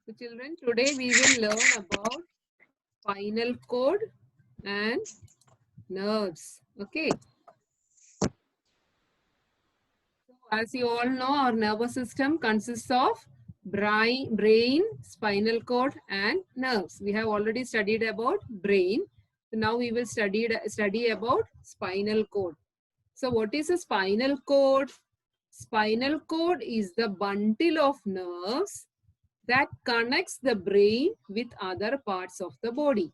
So children, today we will learn about spinal cord and nerves. Okay. So as you all know, our nervous system consists of brain, spinal cord, and nerves. We have already studied about brain. So now we will study about spinal cord. So what is a spinal cord? Spinal cord is the bundle of nerves that connects the brain with other parts of the body.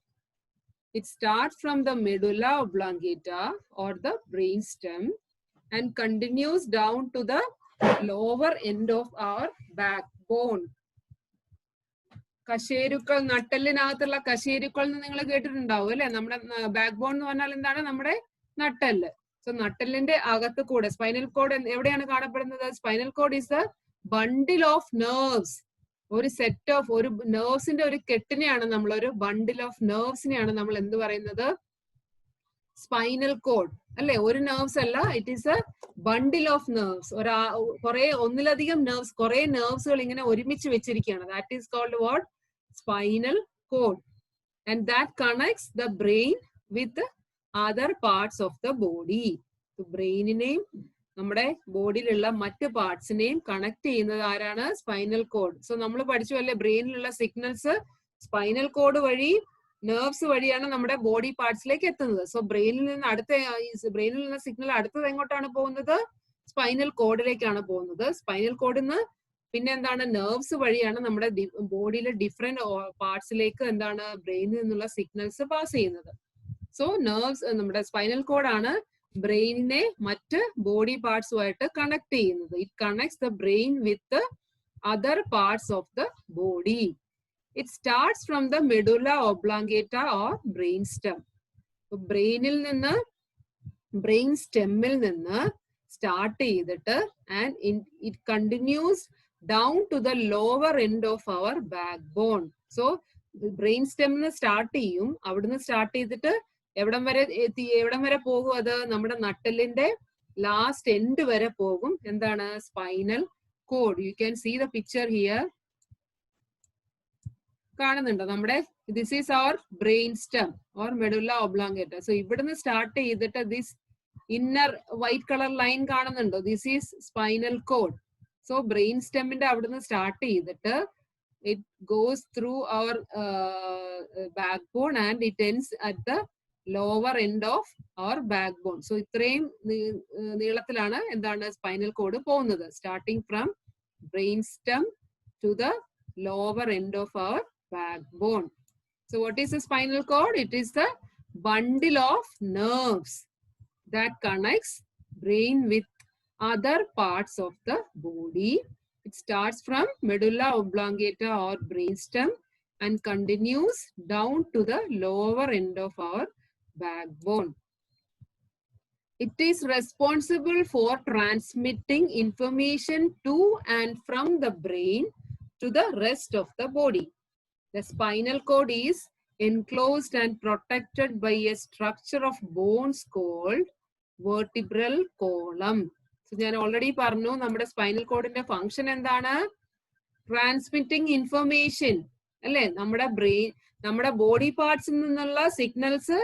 It starts from the medulla oblongata or the brainstem and continues down to the lower end of our backbone. കശേരുക്കൾ, നട്ടെല്ലിനകത്തുള്ള കശേരുക്കൾ എന്ന് നിങ്ങൾ കേട്ടിട്ടുണ്ടാവും അല്ലെ? നമ്മുടെ back bone എന്ന് പറഞ്ഞാൽ എന്താണ്? നമ്മുടെ നട്ടെല്ല്. സോ നട്ടെല്ലിന്റെ അകത്ത് കൂടെ സ്പൈനൽ കോഡ് എവിടെയാണ് കാണപ്പെടുന്നത്? Spinal cord is the bundle of nerves. ഒരു സെറ്റ് ഓഫ് ഒരു നെർവ്സിന്റെ ഒരു കെട്ടിനെയാണ് നമ്മൾ, ഒരു ബണ്ടിൽ ഓഫ് നെർവ്സിനെയാണ് നമ്മൾ എന്ത് പറയുന്നത്? സ്പൈനൽ കോഡ് അല്ലെ? ഒരു നെർവ്സ് അല്ല, it is a bundle of nerves. ഒന്നിലധികം നെർവ്സ്, കുറെ നെർവ്സുകൾ ഇങ്ങനെ ഒരുമിച്ച് വെച്ചിരിക്കുകയാണ്. That is called what? Spinal cord. And that connects the brain with other parts of the body. ബ്രെയിനിനെയും നമ്മുടെ ബോഡിയിലുള്ള മറ്റ് പാർട്സിനെയും കണക്ട് ചെയ്യുന്നത് ആരാണ്? Spinal cord. സോ നമ്മൾ പഠിച്ചു അല്ലെ, ബ്രെയിനിലുള്ള സിഗ്നൽസ് സ്പൈനൽ കോഡ് വഴി, നെർവ്സ് വഴിയാണ് നമ്മുടെ ബോഡി പാർട്സിലേക്ക് എത്തുന്നത്. സോ ബ്രെയിനിൽ നിന്ന് സിഗ്നൽ അടുത്തത് എങ്ങോട്ടാണ് പോകുന്നത്? സ്പൈനൽ കോഡിലേക്കാണ് പോകുന്നത്. സ്പൈനൽ കോഡിൽ നിന്ന് പിന്നെ എന്താണ്? നെർവ്സ് വഴിയാണ് നമ്മുടെ ബോഡിയിലെ ഡിഫറെന്റ് പാർട്സിലേക്ക് എന്താണ്? ബ്രെയിനിൽ നിന്നുള്ള സിഗ്നൽസ് പാസ് ചെയ്യുന്നത്. സോ നെർവ്സ്, നമ്മുടെ സ്പൈനൽ കോഡാണ് ബ്രെയിനിനെ മറ്റ് ബോഡി പാർട്സുമായിട്ട് കണക്ട് ചെയ്യുന്നത്. It connects the brain with other parts of the body. It starts from the medulla oblongata or brainstem. So ബ്രെയിനിൽ നിന്ന്, ബ്രെയിൻ സ്റ്റെമ്മിൽ നിന്ന് സ്റ്റാർട്ട് ചെയ്തിട്ട് and it continues down to the lower end of our backbone. So brain സ്റ്റെമ്മിൽ start ചെയ്യും. അവിടുന്ന് start ചെയ്തിട്ട് എവിടം വരെ പോകും? അത് നമ്മുടെ നട്ടെല്ലിന്റെ ലാസ്റ്റ് എൻഡ് വരെ പോകും. എന്താണ്? Spinal cord. You can see the picture here. കാണുന്നുണ്ടോ? നമ്മുടെ this is our brain stem or medulla oblongata. So ഇവിടുന്ന് സ്റ്റാർട്ട് ചെയ്തിട്ട് this inner white colour line കാണുന്നുണ്ടോ? This is spinal cord. So brain സ്റ്റെമ്മിന്റെ അവിടുന്ന് സ്റ്റാർട്ട് ചെയ്തിട്ട് it goes through our backbone and it ends at the lower end of our backbone. So ഇത്രയും നീളത്തിലാണ് എന്താണ്? Spinal cord പോകുന്നത്. Starting from brain stem to the lower end of our backbone. So what is the spinal cord? It is the bundle of nerves that connects brain with other parts of the body. It starts from medulla oblongata or brainstem and continues down to the lower end of our backbone. It is responsible for transmitting information to and from the brain to the rest of the body. The spinal cord is enclosed and protected by a structure of bones called vertebral column. So ഞാൻ already പറഞ്ഞു, നമ്മുടെ spinal കോഡിന്റെ function എന്താണ്? Transmitting information അല്ലെ? നമ്മുടെ body പാർട്സിൽ നിന്നുള്ള signals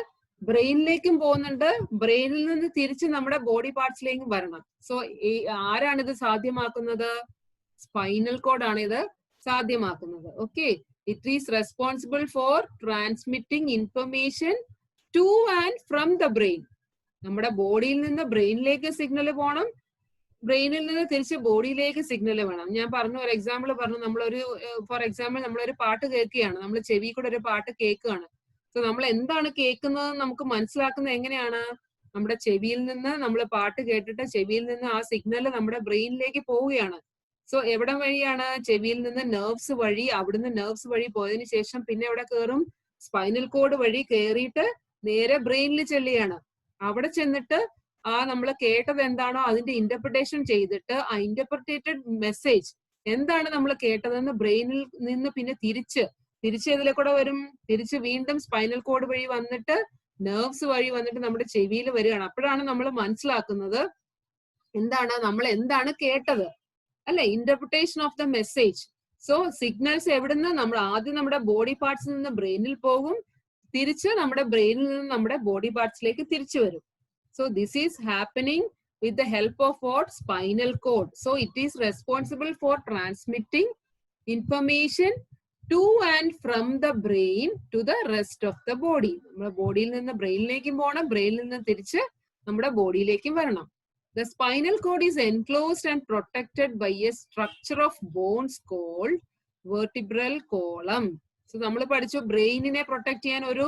ബ്രെയിനിലേക്കും പോകുന്നുണ്ട്. ബ്രെയിനിൽ നിന്ന് തിരിച്ച് നമ്മുടെ ബോഡി പാർട്സിലേക്കും വരണം. സോ ആരാണിത് സാധ്യമാക്കുന്നത്? സ്പൈനൽ കോഡ് ആണ് ഇത് സാധ്യമാക്കുന്നത്. Okay, it is responsible for transmitting information to and from the brain. നമ്മുടെ ബോഡിയിൽ നിന്ന് ബ്രെയിനിലേക്ക് സിഗ്നൽ പോകണം, ബ്രെയിനിൽ നിന്ന് തിരിച്ച് ബോഡിയിലേക്ക് സിഗ്നൽ വേണം. ഞാൻ പറഞ്ഞു, ഒരു എക്സാമ്പിൾ പറഞ്ഞു. ഫോർ എക്സാമ്പിൾ നമ്മളൊരു പാട്ട് കേൾക്കുകയാണ്, നമ്മൾ ചെവി കൂടെ ഒരു പാട്ട് കേൾക്കുകയാണ്. സോ നമ്മൾ എന്താണ് കേൾക്കുന്നത് നമുക്ക് മനസ്സിലാക്കുന്നത് എങ്ങനെയാണ്? നമ്മുടെ ചെവിയിൽ നിന്ന് നമ്മൾ പാട്ട് കേട്ടിട്ട് ചെവിയിൽ നിന്ന് ആ സിഗ്നൽ നമ്മുടെ ബ്രെയിനിലേക്ക് പോവുകയാണ്. സോ എവിടെ വഴിയാണ്? ചെവിയിൽ നിന്ന് നെർവ്സ് വഴി. അവിടുന്ന് നെർവ്സ് വഴി പോയതിനു ശേഷം പിന്നെ എവിടെ കയറും? സ്പൈനൽ കോഡ് വഴി കയറിയിട്ട് നേരെ ബ്രെയിനിൽ ചെല്ലുകയാണ്. അവിടെ ചെന്നിട്ട് ആ നമ്മൾ കേട്ടത് എന്താണോ അതിന്റെ ഇന്റർപ്രിട്ടേഷൻ ചെയ്തിട്ട് ആ ഇന്റർപ്രിറ്റേറ്റഡ് മെസ്സേജ് എന്താണ് നമ്മൾ കേട്ടതെന്ന് ബ്രെയിനിൽ നിന്ന് പിന്നെ തിരിച്ച് ഇതിലെ കൂടെ വരും. തിരിച്ച് വീണ്ടും സ്പൈനൽ കോഡ് വഴി വന്നിട്ട് നെർവ്സ് വഴി വന്നിട്ട് നമ്മുടെ ചെവിയിൽ വരികയാണ്. അപ്പോഴാണ് നമ്മൾ മനസ്സിലാക്കുന്നത് നമ്മൾ എന്താണ് കേട്ടത് അല്ലെ? Interpretation of the message. So signals എവിടുന്ന് നമ്മൾ ആദ്യം നമ്മുടെ ബോഡി പാർട്സിൽ നിന്ന് ബ്രെയിനിൽ പോകും, തിരിച്ച് നമ്മുടെ ബ്രെയിനിൽ നിന്ന് നമ്മുടെ ബോഡി പാർട്സിലേക്ക് തിരിച്ചു വരും. So this is happening with the help of what? Spinal cord. So it is responsible for transmitting information to and from the brain to the rest of the body. നമ്മുടെ ബോഡിയിൽ നിന്ന് ബ്രെയിനിലേക്കും പോകണം, ബ്രെയിനിൽ നിന്ന് തിരിച്ച് നമ്മുടെ ബോഡിയിലേക്കും വരണം. The spinal cord is enclosed and protected by a structure of bones called vertebral column. So നമ്മൾ പഠിച്ചു ബ്രെയിനിനെ പ്രൊട്ടക്ട് ചെയ്യാൻ ഒരു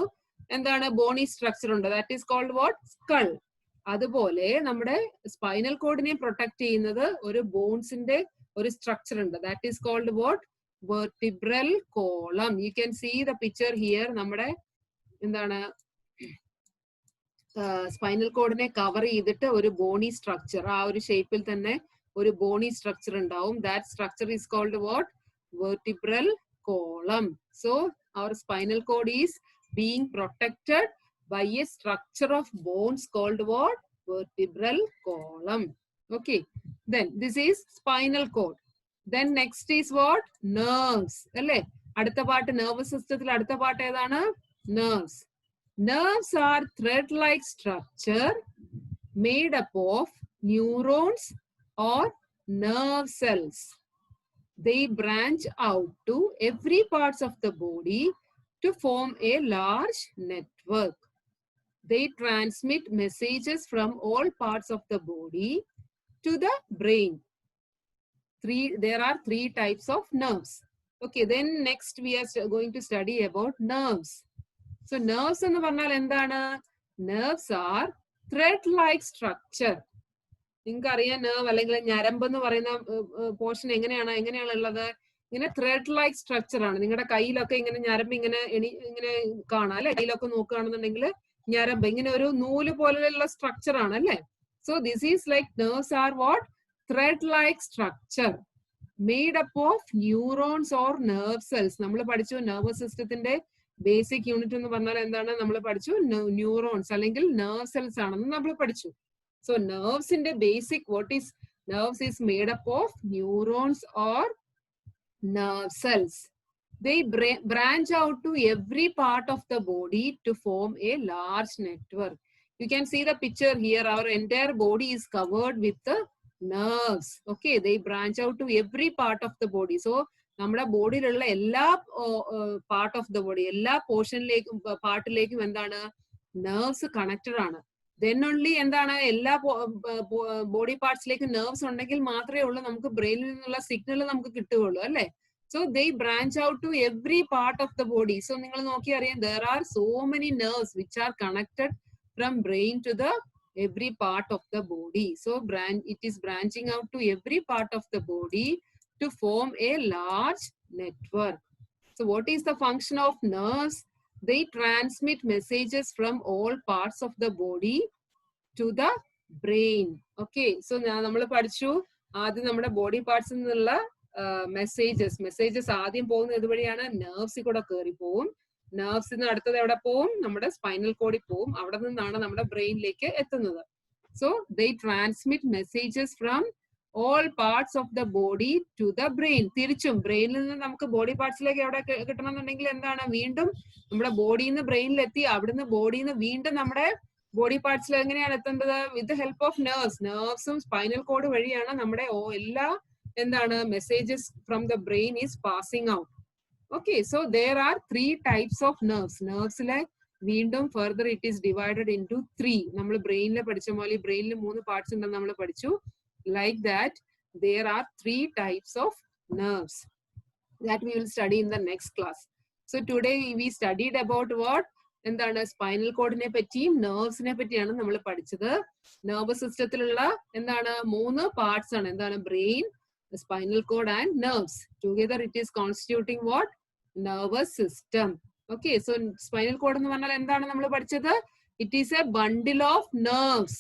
എന്താണ് ബോണി സ്ട്രക്ചർ ഉണ്ട്. That is called what? Skull. അതുപോലെ നമ്മുടെ സ്പൈനൽ കോഡിനെ പ്രൊട്ടക്ട് ചെയ്യുന്നത് ഒരു ബോൺസിന്റെ ഒരു സ്ട്രക്ചർ ഉണ്ട്. That is called what? Vertebral column. You can see the picture here. നമ്മുടെ എന്താണ് സ്പൈനൽ കോഡിനെ കവർ ചെയ്തിട്ട് ഒരു ബോണി സ്ട്രക്ചർ, ആ ഒരു ഷേപ്പിൽ തന്നെ ഒരു ബോണി സ്ട്രക്ചർ ഉണ്ടാവും. That structure is called what? Vertebral column. So our spinal cord is being protected by a structure of bones called what? Vertebral column. Okay, then this is spinal cord. Then next is what? Nerves. അല്ലേ? അടുത്ത part nervous system അടുത്ത part ഏതാണ്? Nerves. Nerves are thread-like structure made up of neurons or nerve cells. They branch out to every parts of the body to form a large network. They transmit messages from all parts of the body to the brain. There are three types of nerves. Okay, then next we are going to study about nerves. So nerves ennu parnal endana? Nerves are thread-like structure. നിങ്ങൾക്ക് അറിയാം nerve അല്ലെങ്കിൽ ഞരമ്പ് എന്ന് പറയുന്ന portion എങ്ങനെയാണ് ഉള്ളത്? ഇങ്ങനെ thread like structure ആണ്. നിങ്ങളുടെ കയ്യിലൊക്കെ ഇങ്ങനെ ഞരമ്പ് ഇങ്ങനെ കാണാം അല്ലെ? കയ്യിലൊക്കെ നോക്കുകയാണെന്നുണ്ടെങ്കിൽ ഞരമ്പ് ഇങ്ങനെ ഒരു നൂല് പോലെയുള്ള സ്ട്രക്ചർ ആണ് അല്ലെ? So this is like nerves are what? Thread like structure made up of neurons or nerve cells. നമ്മൾ പഠിച്ചു nervous systemത്തിന്റെ ബേസിക് യൂണിറ്റ് എന്ന് പറഞ്ഞാൽ എന്താണ്? നമ്മൾ പഠിച്ചു ന്യൂറോൺസ് അല്ലെങ്കിൽ nerve cells ആണെന്ന് നമ്മൾ പഠിച്ചു. സോ nervesന്റെ basic what is nerves is made up of neurons or nerve cells. They branch out to every part of the body to form a large network. You can see the picture here. Our entire body is covered with the nerves. Okay, they branch out to every part of the body. So നമ്മുടെ ബോഡിയിലുള്ള എല്ലാ part of the body, എല്ലാ പോർഷനിലേക്കും പാർട്ടിലേക്കും എന്താണ്? Nerves connected ആണ്. Then only എന്താണ്? എല്ലാ body പാർട്സിലേക്കും nerves ഉണ്ടെങ്കിൽ മാത്രമേ ഉള്ളൂ നമുക്ക് ബ്രെയിനിൽ നിന്നുള്ള സിഗ്നൽ നമുക്ക് കിട്ടുകയുള്ളൂ അല്ലെ? So they branch out to every part of the body. So നിങ്ങൾ നോക്കി അറിയാം, there are so many nerves which are connected from brain to the every part of the body. So it is branching out to every part of the body to form a large network. So what is the function of nerves? They transmit messages from all parts of the body to the brain. Okay, so നമ്മൾ പഠിച്ചു ആദ്യം നമ്മുടെ body പാർട്സിൽ നിന്നുള്ള messages ആദ്യം പോകുന്നത് ഇതുവഴിയാണ്, നെർവ്സിൽ കൂടെ കയറി പോവും. നെർവ്സിൽ നിന്ന് അടുത്തത് എവിടെ പോവും? നമ്മുടെ സ്പൈനൽ കോഡിൽ പോവും. അവിടെ നിന്നാണ് നമ്മുടെ ബ്രെയിനിലേക്ക് എത്തുന്നത്. So they transmit messages from all parts of the body to the brain. തിരിച്ചും ബ്രെയിനിൽ നിന്ന് നമുക്ക് ബോഡി പാർട്സിലേക്ക് എവിടെ കിട്ടണമെന്നുണ്ടെങ്കിൽ എന്താണ്? വീണ്ടും നമ്മുടെ ബോഡിയിൽ നിന്ന് ബ്രെയിനിൽ എത്തി, അവിടുന്ന് ബോഡിയിൽ നിന്ന് വീണ്ടും നമ്മുടെ ബോഡി പാർട്സിൽ എങ്ങനെയാണ് എത്തേണ്ടത്? With the help of nerves. നെർവ്സും സ്പൈനൽ കോഡ് വഴിയാണ് നമ്മുടെ എല്ലാ എന്താണ് messages from the brain is passing out. Okay, so there are three types of nerves. നെർവ്സിലെ വീണ്ടും further it is divided into 3. നമ്മൾ ബ്രെയിനിൽ പഠിച്ച പോലെ ബ്രെയിനിൽ 3 പാർട്സ് ഉണ്ടെന്ന് നമ്മൾ പഠിച്ചു. Like that there are 3 types of nerves that we will study in the next class. So today we studied about what? എന്താണ്? സ്പൈനൽ കോഡിനെ പറ്റിയും നെർവ്സിനെ പറ്റിയാണ് നമ്മൾ പഠിച്ചത്. നെർവസ് സിസ്റ്റത്തിലുള്ള എന്താണ് 3 പാർട്സ് ആണ്. എന്താണ്? Brain, spinal cord and nerves. Together it is constituting what? Nervous system. Okay, so spinal cord എന്ന് പറഞ്ഞാൽ എന്താണ് നമ്മൾ പഠിച്ചത്? It is a bundle of nerves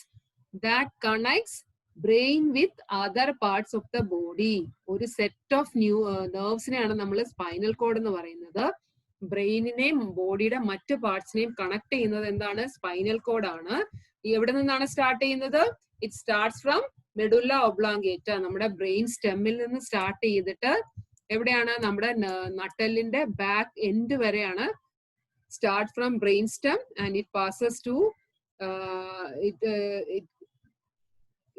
that connects brain with other parts of the body. ഒരു set of നെർവ്സിനെയാണ് നമ്മൾ spinal cord എന്ന് പറയുന്നത്. ബ്രെയിനിനെയും ബോഡിയുടെ മറ്റു പാർട്സിനെയും കണക്ട് ചെയ്യുന്നത് എന്താണ്? സ്പൈനൽ കോഡ് ആണ്. എവിടെ നിന്നാണ് സ്റ്റാർട്ട് ചെയ്യുന്നത്? It starts from medulla oblongata. നമ്മുടെ ബ്രെയിൻ സ്റ്റെമ്മിൽ നിന്ന് സ്റ്റാർട്ട് ചെയ്തിട്ട് എവിടെയാണ്? നമ്മുടെ നട്ടെല്ലിന്റെ ബാക്ക് എൻഡ് വരെയാണ്. Start from brainstem and it passes to it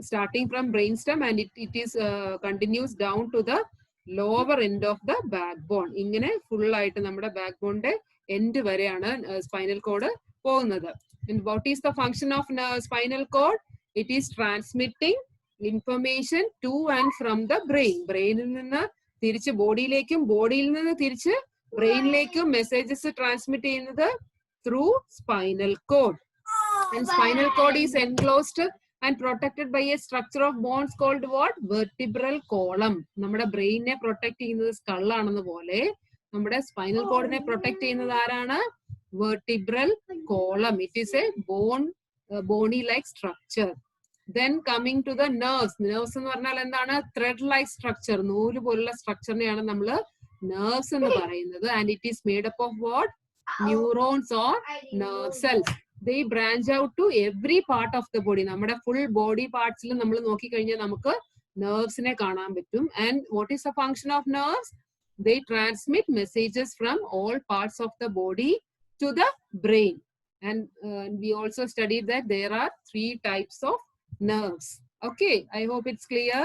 starting from brainstem and it is continues down to the lower end of the backbone. ഇങ്ങനെ full ആയിട്ട് നമ്മുടെ backboneന്റെ end വരെയാണ് spinal cord പോകുന്നത്. And what is the function of spinal cord? It is transmitting information to and from the brain. ബ്രെയിനിൽ നിന്ന് തിരിച്ച് ബോഡിയിലേക്കും ബോഡിയിൽ നിന്ന് തിരിച്ച് ബ്രെയിനിലേക്കും മെസ്സേജസ് ട്രാൻസ്മിറ്റ് ചെയ്യുന്നത് through spinal cord. And spinal cord is enclosed and protected by a structure of bones called what? Vertebral column. നമ്മുടെ ബ്രെയിനെ protect ചെയ്യുന്നത് skull ആണെന്ന് പോലെ നമ്മുടെ സ്പൈനൽ കോഡിനെ പ്രൊട്ടക്ട് ചെയ്യുന്നത് ആരാണ്? Vertebral column. It is a bony like structure. Then coming to the nerves. Nerves എന്ന് പറഞ്ഞാൽ എന്താണ്? Thread like structure. നൂല് പോലുള്ള സ്ട്രക്ചറിനെയാണ് നമ്മൾ nerves എന്ന് പറയുന്നത്. And it is made up of what? Neurons or nerve cells. They branch out to every part of the body. നമ്മുടെ full body parts ൽ നമ്മൾ നോക്കിക്കഴിഞ്ഞാൽ നമുക്ക് nervesനെ കാണാൻ പറ്റും. And what is the function of nerves? They transmit messages from all parts of the body to the brain. And we also studied that there are 3 types of nerves. Okay, I hope it's clear.